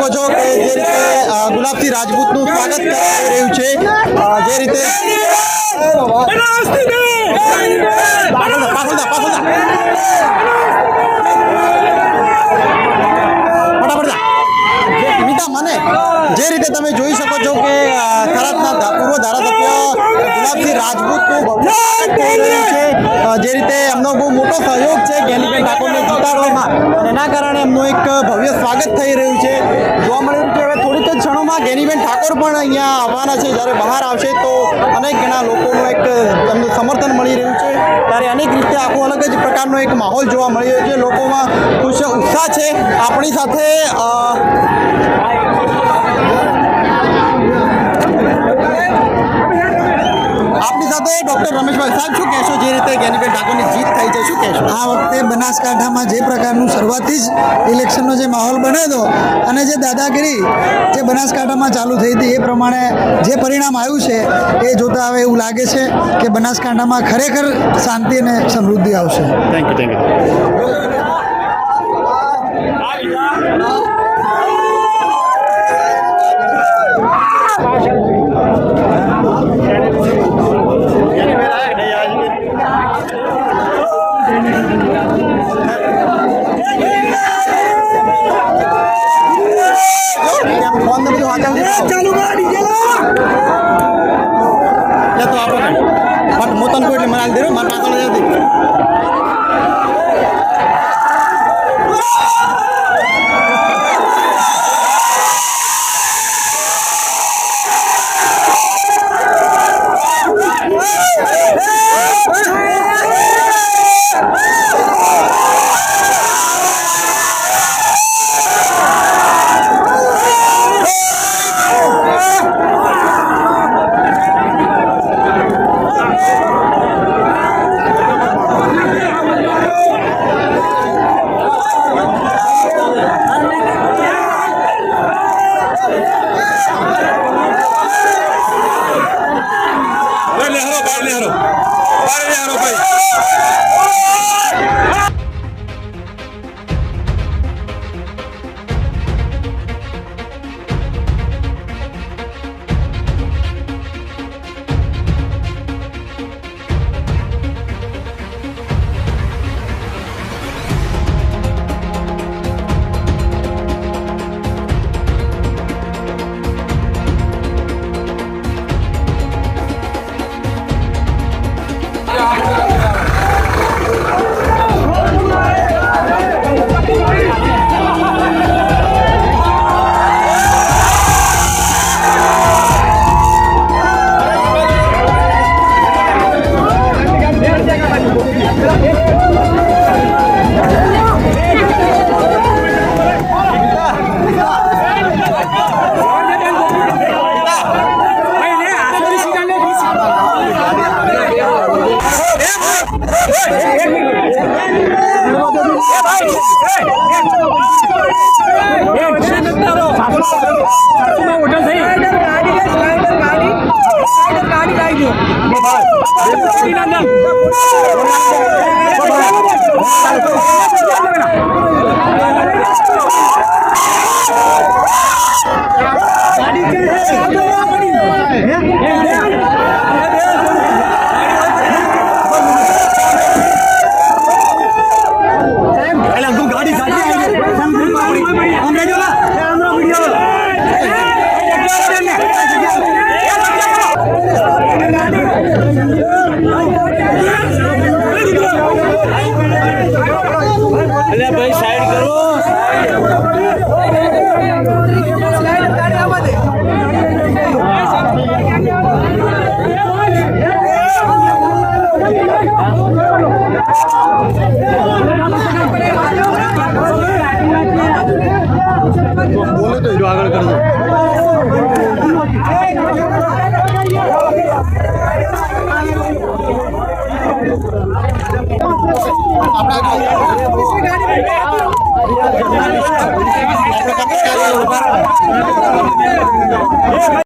શકો છો કે જે રીતે ગુલાબસિંહ રાજપૂતનું સ્વાગત કરાઈ રહ્યું છે, જે રીતે જે રીતે તમે જોઈ શકો છો કે થરાદના પૂર્વ ધારાસભ્ય ગુલાબસિંહ રાજપૂતનું ભવ્ય સ્વાગત થઈ રહ્યું છે, જે રીતે એમનો બહુ મોટો સહયોગ છે જ્ઞાનીબેન ઠાકોરને જીતાડવામાં, અને એના કારણે એમનું એક ભવ્ય સ્વાગત થઈ રહ્યું છે. જોવા મળી રહ્યું છે હવે થોડીક જ ક્ષણોમાં જ્ઞાનીબેન ઠાકોર પણ અહીંયા આવવાના છે. જ્યારે બહાર આવશે તો અનેક ઘણા લોકોનું એક એમનું સમર્થન મળી રહ્યું છે, ત્યારે અનેક રીતે આખો અલગ જ પ્રકારનો એક માહોલ જોવા મળી રહ્યો છે. લોકોમાં ઉત્સાહ છે. આપણી સાથે ડોક્ટર રમેશભાઈ સાહેબ, શું કહેશો જે રીતે જ્ઞાનીબેન ઠાકોરની જીત થઈ છે, શું કહેશો? આ વખતે બનાસકાંઠામાં જે પ્રકારનું શરૂઆતથી જ ઇલેક્શનનો જે માહોલ બન્યો હતો અને જે દાદાગીરી જે બનાસકાંઠામાં ચાલુ થઈ હતી, એ પ્રમાણે જે પરિણામ આવ્યું છે એ જોતા હવે એવું લાગે છે કે બનાસકાંઠામાં ખરેખર શાંતિ અને સમૃદ્ધિ આવશે. Thank you. મોતન કોઈ એટલે મને દે મારા પાછળ જતી ભાઈ સાઈડ કરો બોલે તો આગળ કરજો.